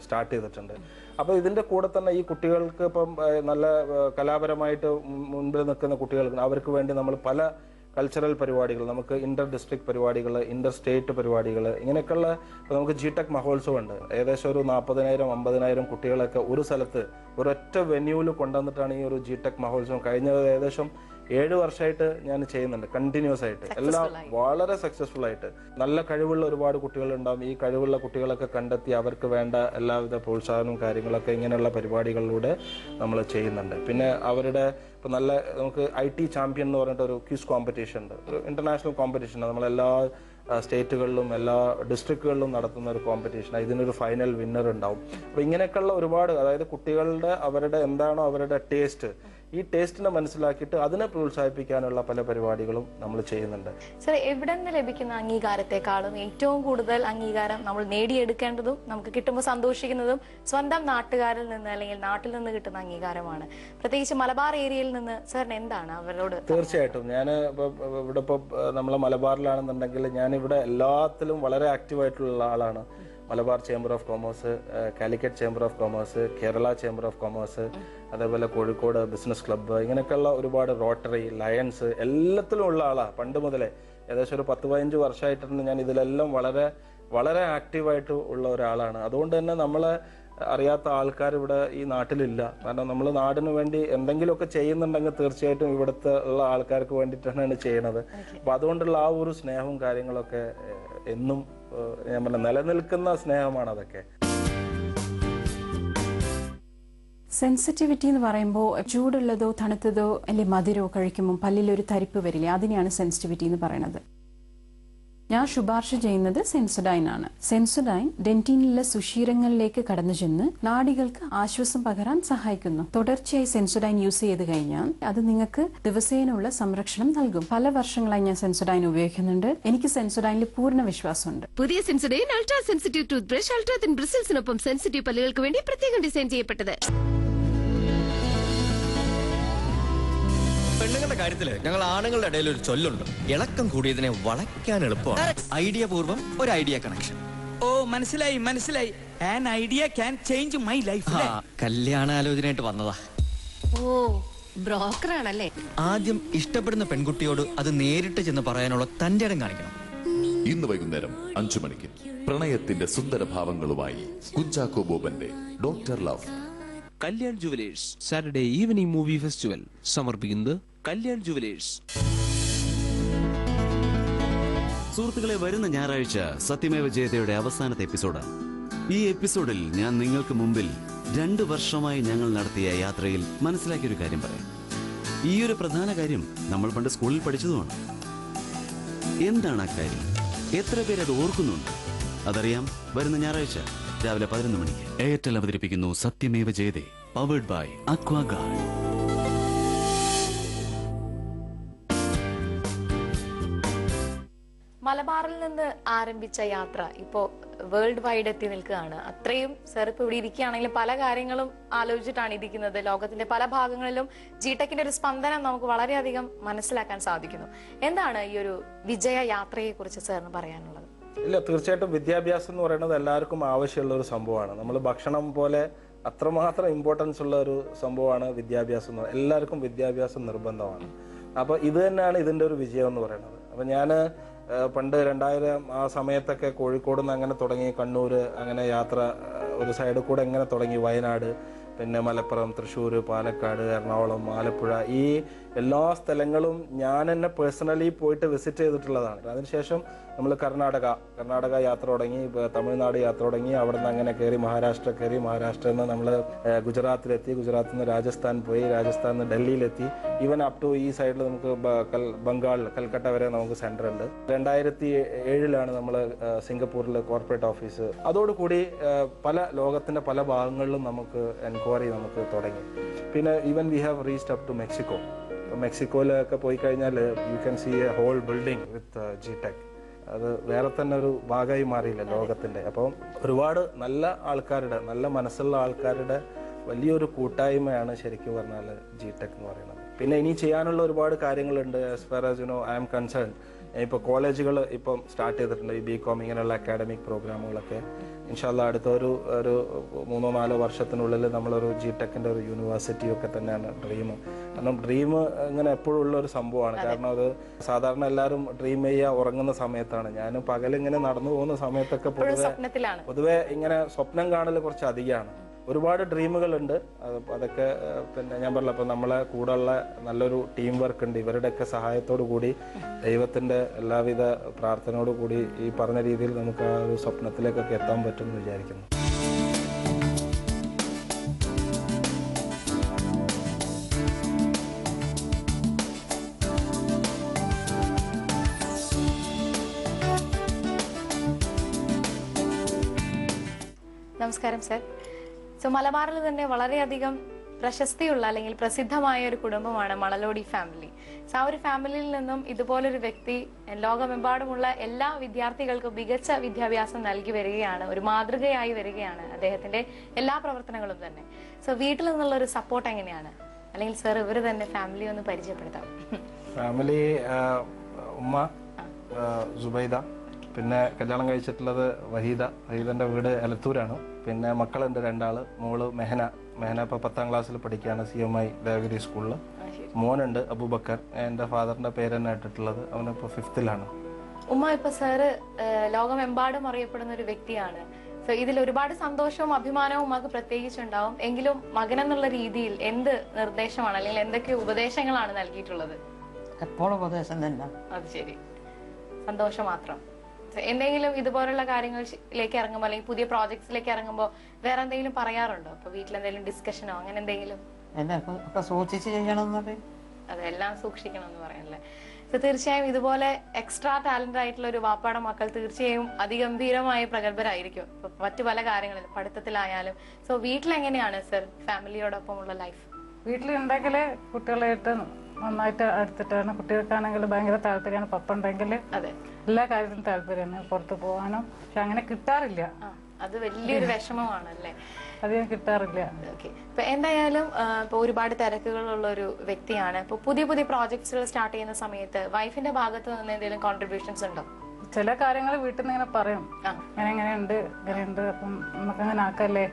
സ്റ്റാർട്ട് ചെയ്തിട്ടുണ്ട്. അപ്പോൾ ഇതിന്റെ കൂടെ തന്നെ ഈ കുട്ടികൾക്ക് ഇപ്പം നല്ല കലാപരമായിട്ട് മുൻപിൽ നിൽക്കുന്ന കുട്ടികൾക്ക് അവർക്ക് വേണ്ടി നമ്മൾ പല കൾച്ചറൽ പരിപാടികൾ, നമുക്ക് ഇന്റർ ഡിസ്ട്രിക്ട് പരിപാടികൾ, ഇന്റർ സ്റ്റേറ്റ് പരിപാടികൾ, ഇങ്ങനെയൊക്കെയുള്ള നമുക്ക് ജിടെക് മഹോത്സവം ഉണ്ട്. ഏകദേശം ഒരു 40,000-50,000 കുട്ടികളൊക്കെ ഒരു സ്ഥലത്ത് ഒരൊറ്റ വെന്യൂവിൽ കൊണ്ടുവന്നിട്ടാണ് ഈ ഒരു ജിടെക് മഹോത്സവം. കഴിഞ്ഞ ഏകദേശം 7 വർഷമായിട്ട് ഞാൻ ചെയ്യുന്നുണ്ട് കണ്ടിന്യൂസ് ആയിട്ട്. എല്ലാം വളരെ സക്സസ്ഫുൾ ആയിട്ട്. നല്ല കഴിവുള്ള ഒരുപാട് കുട്ടികളുണ്ടാവും. ഈ കഴിവുള്ള കുട്ടികളൊക്കെ കണ്ടെത്തി അവർക്ക് വേണ്ട എല്ലാവിധ പ്രോത്സാഹനവും കാര്യങ്ങളൊക്കെ ഇങ്ങനെയുള്ള പരിപാടികളിലൂടെ നമ്മൾ ചെയ്യുന്നുണ്ട്. പിന്നെ അവരുടെ ഇപ്പം നല്ല നമുക്ക് IT ചാമ്പ്യൻ എന്ന് പറഞ്ഞിട്ട് ഒരു ക്വിസ് കോമ്പറ്റീഷൻ ഉണ്ട്. ഒരു ഇന്റർനാഷണൽ കോമ്പറ്റീഷൻ. നമ്മളെല്ലാ സ്റ്റേറ്റുകളിലും എല്ലാ ഡിസ്ട്രിക്റ്റുകളിലും നടത്തുന്ന ഒരു കോമ്പറ്റീഷനാണ്. ഇതിനൊരു ഫൈനൽ വിന്നർ ഉണ്ടാവും. അപ്പോൾ ഇങ്ങനെയൊക്കെയുള്ള ഒരുപാട്, അതായത് കുട്ടികളുടെ അവരുടെ എന്താണോ അവരുടെ ടേസ്റ്റ്, ഈ ടേസ്റ്റിനെ മനസ്സിലാക്കിയിട്ട് അതിനെ പ്രോത്സാഹിപ്പിക്കാനുള്ള പല പരിപാടികളും നമ്മൾ ചെയ്യുന്നുണ്ട്. സർ, എവിടെ നിന്ന് ലഭിക്കുന്ന അംഗീകാരത്തെക്കാളും ഏറ്റവും കൂടുതൽ അംഗീകാരം നമ്മൾ നേടിയെടുക്കേണ്ടതും നമുക്ക് കിട്ടുമ്പോൾ സന്തോഷിക്കുന്നതും സ്വന്തം നാട്ടുകാരിൽ നിന്ന് അല്ലെങ്കിൽ നാട്ടിൽ നിന്ന് കിട്ടുന്ന അംഗീകാരമാണ്. പ്രത്യേകിച്ച് മലബാർ ഏരിയയിൽ നിന്ന് സാറിന് എന്താണ് അവരോട്? തീർച്ചയായിട്ടും ഞാൻ ഇവിടെ ഇപ്പോൾ നമ്മളെ മലബാറിലാണെന്നുണ്ടെങ്കിൽ ഞാനിവിടെ എല്ലാത്തിലും വളരെ ആക്റ്റീവായിട്ടുള്ള ആളാണ്. Malabar chamber of commerce, Calicut chamber of commerce, Kerala chamber of commerce, അതേപോലെ കോഴിക്കോട് ബിസിനസ് ക്ലബ്ബ്, ഇങ്ങനെയൊക്കെയുള്ള ഒരുപാട് റോട്ടറി, ലയൺസ്, എല്ലാത്തിലും ഉള്ള ആളാണ് പണ്ട് മുതലേ. ഏകദേശം ഒരു 10-15 വർഷമായിട്ടുണ്ട് ഞാൻ ഇതിലെല്ലാം വളരെ വളരെ ആക്റ്റീവായിട്ട് ഉള്ള ഒരാളാണ്. അതുകൊണ്ട് തന്നെ നമ്മളെ അറിയാത്ത ആൾക്കാർ ഇവിടെ ഈ നാട്ടിലില്ല. കാരണം നമ്മൾ നാടിന് വേണ്ടി എന്തെങ്കിലുമൊക്കെ ചെയ്യുന്നുണ്ടെങ്കിൽ തീർച്ചയായിട്ടും ഇവിടുത്തെ ഉള്ള ആൾക്കാർക്ക് വേണ്ടിയിട്ടാണ് ചെയ്യണത്. അപ്പം അതുകൊണ്ടുള്ള ആ ഒരു സ്നേഹവും കാര്യങ്ങളൊക്കെ എന്നും ഞാൻ പറഞ്ഞ നിലനിൽക്കുന്ന സ്നേഹമാണ് അതൊക്കെ. സെൻസിറ്റിവിറ്റി എന്ന് പറയുമ്പോൾ ചൂടുള്ളതോ തണുത്തതോ അല്ലെങ്കിൽ മധുരമോ കഴിക്കുമ്പോൾ പല്ലിലൊരു തരിപ്പ് വരില്ലേ, അതിനെയാണ് സെൻസിറ്റിവിറ്റി എന്ന് പറയുന്നത്. ഞാൻ ശുപാർശ ചെയ്യുന്നത് സെൻസോഡൈൻ ആണ്. സെൻസോഡൈൻ ഡെന്റിനിലെ സുഷിരങ്ങളിലേക്ക് കടന്നു ചെന്ന് നാഡികൾക്ക് ആശ്വാസം പകരാൻ സഹായിക്കുന്നു. തുടർച്ചയായി സെൻസോഡൈൻ യൂസ് ചെയ്ത് കഴിഞ്ഞാൽ അത് നിങ്ങൾക്ക് ദിവസേനയുള്ള സംരക്ഷണം നൽകും. പല വർഷങ്ങളായി ഞാൻ സെൻസോഡൈൻ ഉപയോഗിക്കുന്നുണ്ട്. എനിക്ക് സെൻസോഡൈനിൽ പൂർണ്ണ വിശ്വാസമുണ്ട്. പുതിയ Sensodyne ultra sensitive toothbrush ultra thin ബ്രിസിൽസിനൊപ്പം സെൻസിറ്റീവ് പല്ലുകൾക്ക് വേണ്ടി പ്രത്യേകം ഡിസൈൻ ചെയ്യപ്പെട്ടത്. പെണ്ണുങ്ങളുടെ കാര്യത്തില് ഞങ്ങൾ ആണുങ്ങളുടെ ഇടയിൽ ഒരു ചൊല്ലുണ്ട്, ഇളക്കം കൂടിയതിനെ വളയ്ക്കാൻ എളുപ്പമാണ്. ഐഡിയ പൂർവ്വം ഒരു ഐഡിയ കണക്ഷൻ. ഓ, മനസ്സിലായി മനസ്സിലായി. An idea can change my life. കല്യാണാലോചനയായിട്ട് വന്നതാ. ഓ, ബ്രോക്കറാണല്ലേ. ആദ്യം ഇഷ്ടപ്പെടുന്ന പെൺകുട്ടിയോട് അത് നേരിട്ട് ചെന്ന് പറയാനുള്ള തന്റെ ഇടം കാണിക്കണം. ഇന്ന് വൈകുന്നേരം 5 മണിക്ക് പ്രണയത്തിന്റെ സുന്ദര ഭാവങ്ങളുമായി കുഞ്ചാക്കോ ബോബന്റെ doctor love. Kalyan jewellers Saturday evening movie festival സമർപ്പിക്കുന്നത് കല്യാൺ ജുവലേഴ്സ്. സുഹൃത്തുക്കളെ, വരുന്ന ഞായറാഴ്ച സത്യമേവ ജയതയുടെ അവസാനത്തെ എപ്പിസോഡാണ്. ഈ എപ്പിസോഡിൽ ഞാൻ നിങ്ങൾക്ക് മുമ്പിൽ 2 വർഷമായി ഞങ്ങൾ നടത്തിയ യാത്രയിൽ മനസ്സിലാക്കിയൊരു കാര്യം പറയാം. ഈ ഒരു പ്രധാന കാര്യം നമ്മൾ പണ്ട് സ്കൂളിൽ പഠിച്ചതുമാണ്. എന്താണ് ആ കാര്യം? എത്ര പേരത് ഓർക്കുന്നുണ്ട്? അതറിയാം വരുന്ന ഞായറാഴ്ച രാവിലെ 11 മണിക്ക്. എയർടെൽ അവതരിപ്പിക്കുന്നു സത്യമേവ ജയതേ, പവേർഡ് ബൈ അക്വാഗാർഡ്. മലബാറിൽ നിന്ന് ആരംഭിച്ച യാത്ര ഇപ്പോ വേൾഡ് വൈഡ് എത്തി നിൽക്കുകയാണ്. അത്രയും സർ ഇപ്പൊ ഇവിടെ ഇരിക്കുകയാണെങ്കിലും പല കാര്യങ്ങളും ആലോചിച്ചിട്ടാണ് ഇരിക്കുന്നത്. ലോകത്തിന്റെ പല ഭാഗങ്ങളിലും ജിടെക്കിന്റെ ഒരു സ്പന്ദനം നമുക്ക് വളരെയധികം മനസ്സിലാക്കാൻ സാധിക്കുന്നു. എന്താണ് ഈ ഒരു വിജയ യാത്രയെ കുറിച്ച് സാറിന് പറയാനുള്ളത്? ഇല്ല, തീർച്ചയായിട്ടും വിദ്യാഭ്യാസം എന്ന് പറയുന്നത് എല്ലാവർക്കും ആവശ്യമുള്ള ഒരു സംഭവമാണ്. നമ്മൾ ഭക്ഷണം പോലെ അത്രമാത്രം ഇമ്പോർട്ടൻസ് ഉള്ള ഒരു സംഭവമാണ് വിദ്യാഭ്യാസം എന്ന് പറയുന്നത്. എല്ലാവർക്കും വിദ്യാഭ്യാസം നിർബന്ധമാണ്. അപ്പോൾ ഇത് തന്നെയാണ് ഇതിൻ്റെ ഒരു വിജയം എന്ന് പറയുന്നത്. അപ്പം ഞാൻ പണ്ട് 2000 ആ സമയത്തൊക്കെ കോഴിക്കോട് നിന്ന് അങ്ങനെ തുടങ്ങി, കണ്ണൂർ അങ്ങനെ യാത്ര ഒരു സൈഡിൽ കൂടെ എങ്ങനെ തുടങ്ങി, വയനാട്, പിന്നെ മലപ്പുറം, തൃശ്ശൂർ, പാലക്കാട്, എറണാകുളം, ആലപ്പുഴ, ഈ എല്ലാ സ്ഥലങ്ങളും ഞാൻ തന്നെ പേഴ്സണലി പോയിട്ട് വിസിറ്റ് ചെയ്തിട്ടുള്ളതാണ്. അതിനുശേഷം നമ്മൾ കർണാടക യാത്ര തുടങ്ങി, തമിഴ്നാട് യാത്ര തുടങ്ങി, അവിടെ നിന്ന് അങ്ങനെ കയറി മഹാരാഷ്ട്ര കയറി, മഹാരാഷ്ട്രയിൽ നിന്ന് നമ്മൾ ഗുജറാത്തിലെത്തി, ഗുജറാത്തിൽ നിന്ന് രാജസ്ഥാൻ പോയി, രാജസ്ഥാനിൽ നിന്ന് ഡൽഹിയിലെത്തി, ഈവൻ അപ് ടു ഈ സൈഡിൽ നമുക്ക് ബംഗാൾ, കൽക്കട്ട വരെ നമുക്ക് സെന്റർ ഉണ്ട്. 2007 നമ്മൾ സിംഗപ്പൂരിൽ കോർപ്പറേറ്റ് ഓഫീസ്. അതോടുകൂടി ലോകത്തിന്റെ പല ഭാഗങ്ങളിലും നമുക്ക് എൻക്വയറി നമുക്ക് തുടങ്ങി. പിന്നെ even we have reached up to Mexico. മെക്സിക്കോയിലൊക്കെ പോയി കഴിഞ്ഞാൽ you can see a whole building with ജിടെക്. അത് വേറെ തന്നെ ഒരു ഭാഗമായി മാറിയില്ല ലോകത്തിന്റെ. അപ്പം ഒരുപാട് നല്ല ആൾക്കാരുടെ, നല്ല മനസ്സുള്ള ആൾക്കാരുടെ വലിയൊരു കൂട്ടായ്മയാണ് ശരിക്കും പറഞ്ഞാൽ ജിടെക് എന്ന് പറയുന്നത്. പിന്നെ ഇനി ചെയ്യാനുള്ള ഒരുപാട് കാര്യങ്ങളുണ്ട്. As far as I am concerned, ഇപ്പോൾ കോളേജുകൾ ഇപ്പം സ്റ്റാർട്ട് ചെയ്തിട്ടുണ്ട്. ഈ BCom ഇങ്ങനെയുള്ള അക്കാഡമിക് പ്രോഗ്രാമുകളൊക്കെ ഇൻഷാല്ലാ അടുത്ത ഒരു 3-4 വർഷത്തിനുള്ളിൽ നമ്മളൊരു ജിടെക്കിൻ്റെ ഒരു യൂണിവേഴ്സിറ്റി ഒക്കെ തന്നെയാണ് ഡ്രീം. കാരണം ഡ്രീം ഇങ്ങനെ എപ്പോഴും ഉള്ള ഒരു സംഭവമാണ്. കാരണം അത് സാധാരണ എല്ലാവരും ഡ്രീം ചെയ്യുക ഉറങ്ങുന്ന സമയത്താണ്. ഞാൻ പകലിങ്ങനെ നടന്നു പോകുന്ന സമയത്തൊക്കെ പൊതുവെ ഇങ്ങനെ സ്വപ്നം കാണൽ കുറച്ച് അധികമാണ്. ഒരുപാട് ഡ്രീമുകളുണ്ട്. അതൊക്കെ പിന്നെ ഞാൻ പറഞ്ഞ ഇപ്പം നമ്മളെ കൂടെയുള്ള നല്ലൊരു ടീം വർക്ക് ഉണ്ട്. ഇവരുടെയൊക്കെ സഹായത്തോടു കൂടി ദൈവത്തിൻ്റെ എല്ലാവിധ പ്രാർത്ഥനയോടു കൂടി ഈ പറഞ്ഞ രീതിയിൽ നമുക്ക് ആ ഒരു സ്വപ്നത്തിലേക്കൊക്കെ എത്താൻ പറ്റുമെന്ന് വിചാരിക്കുന്നു. നമസ്കാരം സർ. സോ മലബാറിൽ തന്നെ വളരെയധികം പ്രശസ്തിയുള്ള അല്ലെങ്കിൽ പ്രസിദ്ധമായ ഒരു കുടുംബമാണ് മണലോടി ഫാമിലി. സോ ആ ഒരു ഫാമിലിയിൽ നിന്നും ഇതുപോലൊരു വ്യക്തി ലോകമെമ്പാടുമുള്ള എല്ലാ വിദ്യാർത്ഥികൾക്കും മികച്ച വിദ്യാഭ്യാസം നൽകി വരികയാണ്, ഒരു മാതൃകയായി വരികയാണ് അദ്ദേഹത്തിന്റെ എല്ലാ പ്രവർത്തനങ്ങളും തന്നെ. സോ വീട്ടിൽ നിന്നുള്ള ഒരു സപ്പോർട്ട് എങ്ങനെയാണ്? അല്ലെങ്കിൽ സർ ഇവർ തന്നെ ഫാമിലി ഒന്ന് പരിചയപ്പെടുത്താം. ഫാമിലി ഉമ്മ സുബൈദ, പിന്നെ കല്യാണം കഴിച്ചിട്ടുള്ളത് വഹീദന്റെ വീട് എലത്തൂരാണ്. പിന്നെ മക്കളുണ്ട് 2 മോള് മെഹന ഇപ്പോൾ 10ാം ക്ലാസ്സിൽ പഠിക്കുകയാണ് CMI ദേവഗിരി സ്കൂളിൽ. മോനുണ്ട് അബൂബക്കർ, എൻ്റെ ഫാദറിന്റെ പേര് തന്നെ ഇട്ടിട്ടുള്ളത്, അവനിപ്പോൾ 5th-ലാണ്. ഉമ്മ ഇപ്പൊ സാറ് ലോകമെമ്പാടും അറിയപ്പെടുന്ന ഒരു വ്യക്തിയാണ്. സോ ഇതിൽ ഒരുപാട് സന്തോഷവും അഭിമാനവും ഉമ്മക്ക് പ്രത്യേകിച്ചുണ്ടാവും. എങ്കിലും മകനെന്നുള്ള രീതിയിൽ എന്ത് നിർദ്ദേശമാണ് അല്ലെങ്കിൽ എന്തൊക്കെ ഉപദേശങ്ങളാണ് നൽകിയിട്ടുള്ളത്? എപ്പോഴും ഉപദേശം തന്നെ. അത് ശരി, സന്തോഷം മാത്രം. എന്തെങ്കിലും ഇതുപോലുള്ള കാര്യങ്ങളിലേക്ക് ഇറങ്ങുമ്പോൾ അല്ലെങ്കിൽ പുതിയ പ്രോജക്ട്സിലേക്ക് ഇറങ്ങുമ്പോൾ വേറെ എന്തെങ്കിലും പറയാറുണ്ടോ? അപ്പൊ വീട്ടിലെന്തെങ്കിലും ഡിസ്കഷനോ അങ്ങനെ എന്തെങ്കിലും? സൂക്ഷിച്ച് ചെയ്യണം, അതെല്ലാം സൂക്ഷിക്കണം എന്ന് പറയാനല്ലേ. സോ തീർച്ചയായും ഇതുപോലെ എക്സ്ട്രാ ടാലന്റ് ആയിട്ടുള്ള ഒരു വാപ്പാടെ മക്കൾ തീർച്ചയായും അതിഗംഭീരമായ പ്രഗത്ഭരായിരിക്കും മറ്റു പല കാര്യങ്ങളിലും, പഠിത്തത്തിലായാലും. സോ വീട്ടിലെങ്ങനെയാണ് സർ ഫാമിലിയോടൊപ്പമുള്ള ലൈഫ്? വീട്ടിലുണ്ടെങ്കിൽ കുട്ടികളായിട്ട് നന്നായിട്ട് അടുത്തിട്ടാണ്. കുട്ടികൾക്കാണെങ്കിൽ ഭയങ്കര താല്പര്യമാണ്. പപ്പ ഉണ്ടെങ്കിൽ എല്ലാ കാര്യത്തിലും താല്പര്യമാണ്, പുറത്ത് പോകാനും. പക്ഷെ അങ്ങനെ കിട്ടാറില്ല. അത് വലിയൊരു വിഷമമാണല്ലേ, അധികം കിട്ടാറില്ല. ഇപ്പൊ എന്തായാലും ഇപ്പൊ ഒരുപാട് തിരക്കുകളുള്ള ഒരു വ്യക്തിയാണ്. ഇപ്പൊ പുതിയ പുതിയ പ്രോജക്ട്സുകൾ സ്റ്റാർട്ട് ചെയ്യുന്ന സമയത്ത് വൈഫിന്റെ ഭാഗത്ത് നിന്ന് എന്തെങ്കിലും കോൺട്രിബ്യൂഷൻസ് ഉണ്ടോ? ചില കാര്യങ്ങൾ വീട്ടിൽ നിന്ന് ഇങ്ങനെ പറയും, ഇങ്ങനെയുണ്ട്, അപ്പം നമുക്ക് അങ്ങനെ ആക്കല്ലേ.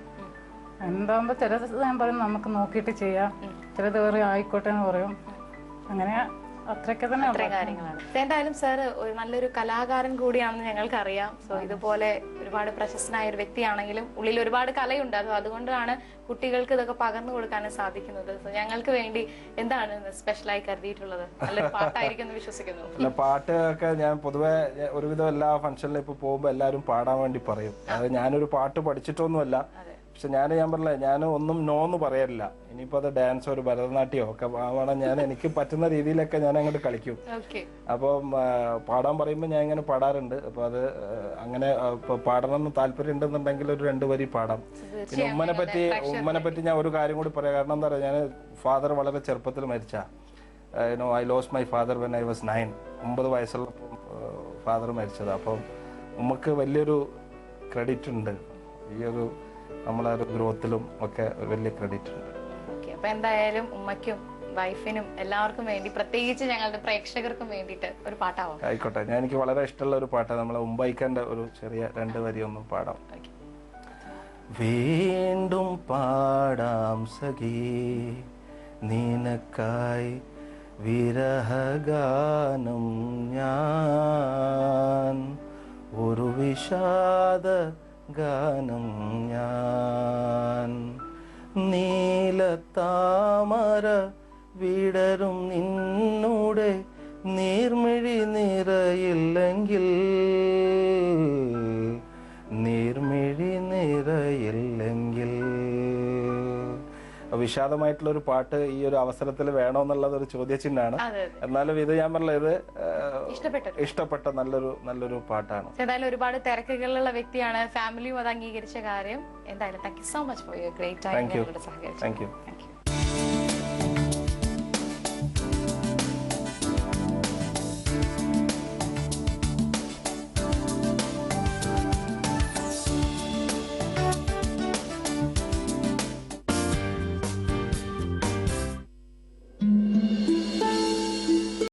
എന്താകുമ്പോ ചില ഞാൻ പറയും നമുക്ക് നോക്കിയിട്ട് ചെയ്യാം, ചിലത് പറയും ആയിക്കോട്ടെ എന്ന് പറയും. അങ്ങനെ അത്രയൊക്കെ തന്നെ കാര്യങ്ങളാണ്. എന്തായാലും സാർ ഒരു നല്ലൊരു കലാകാരൻ കൂടിയാണെന്ന് ഞങ്ങൾക്ക് അറിയാം. സോ ഇതുപോലെ ഒരുപാട് പ്രശസ്തനായ ഒരു വ്യക്തിയാണെങ്കിലും ഉള്ളിൽ ഒരുപാട് കലയുണ്ട്. അതുകൊണ്ടാണ് കുട്ടികൾക്ക് ഇതൊക്കെ പകർന്നു കൊടുക്കാനും സാധിക്കുന്നത്. സോ ഞങ്ങൾക്ക് വേണ്ടി എന്താണ് സ്പെഷ്യലായി കരുതിയിട്ടുള്ളത്? നല്ലൊരു പാട്ടായിരിക്കും എന്ന് വിശ്വസിക്കുന്നു. പാട്ടൊക്കെ ഞാൻ പൊതുവെ ഒരുവിധം എല്ലാ ഫംഗ്ഷനിലും ഇപ്പൊ പോകുമ്പോ എല്ലാവരും പാടാൻ വേണ്ടി പറയും. അത് ഞാനൊരു പാട്ട് പഠിച്ചിട്ടൊന്നുമല്ല, പക്ഷെ ഞാൻ പറഞ്ഞില്ല, ഞാൻ ഒന്നും നോന്ന് പറയലില്ല. ഇനിയിപ്പോ അത് ഡാൻസോ ഒരു ഭരതനാട്യമോ ഒക്കെ ആവണം, ഞാൻ എനിക്ക് പറ്റുന്ന രീതിയിലൊക്കെ ഞാൻ അങ്ങോട്ട് കളിക്കും. അപ്പം പാടാൻ പറയുമ്പോൾ ഞാൻ ഇങ്ങനെ പാടാറുണ്ട്. അപ്പൊ അത് അങ്ങനെ പാടണം എന്ന് താല്പര്യം ഉണ്ടെന്നുണ്ടെങ്കിൽ ഒരു 2 വരി പാടാം. പിന്നെ ഉമ്മനെ പറ്റി ഞാൻ ഒരു കാര്യം കൂടി പറയാം. കാരണം എന്താ പറയുക, ഞാൻ ഫാദർ വളരെ ചെറുപ്പത്തിൽ മരിച്ച. I lost my father when I was 9. 9 വയസ്സുള്ളപ്പോൾ ഫാദർ മരിച്ചത്. അപ്പം ഉമ്മക്ക് വലിയൊരു ക്രെഡിറ്റ് ഉണ്ട്, ഈ ഒരു നമ്മളെ ഒരു ഗ്രോത്തിലും ഒക്കെ വലിയ ക്രെഡിറ്റ് ഉണ്ട്. അപ്പൊ എന്തായാലും ഉമ്മയ്ക്കും വൈഫിനും എല്ലാവർക്കും വേണ്ടി, പ്രത്യേകിച്ച് ഞങ്ങളുടെ പ്രേക്ഷകർക്കും വേണ്ടിയിട്ട് ഒരു പാട്ടാവും. ആയിക്കോട്ടെ, എനിക്ക് വളരെ ഇഷ്ടമുള്ള ഒരു പാട്ടാണ്. നമ്മളെ ഉമ്പൈക്കന്റെ ഒരു ചെറിയ 2 വരി ഒന്നും പാടാം. വീണ്ടും പാടാം സഖി നിനക്കായി വിരഹഗാനം ഞാൻ, ഒരു വിഷാദ ഗാനം ഞാൻ. നീലത്താമര വിടരും നിന്നൂടെ നീർമിഴി നിറയില്ലെങ്കിൽ, നീർമിഴി നിറയില്ലെങ്കിൽ. വിഷാദമായിട്ടുള്ള ഒരു പാട്ട് ഈ ഒരു അവസരത്തിൽ വേണമെന്നുള്ളത് ഒരു ചോദ്യചിഹ്നമാണ്. എന്നാലും ഇത് ഞാൻ പറഞ്ഞ ഇത് ഇഷ്ടപ്പെട്ട നല്ലൊരു പാട്ടാണ്. എന്തായാലും ഒരുപാട് തിരക്കുകളുള്ള വ്യക്തിയാണ്, ഫാമിലിയും അത് അംഗീകരിച്ച കാര്യം. എന്തായാലും thank you so much for your great time. Thank you.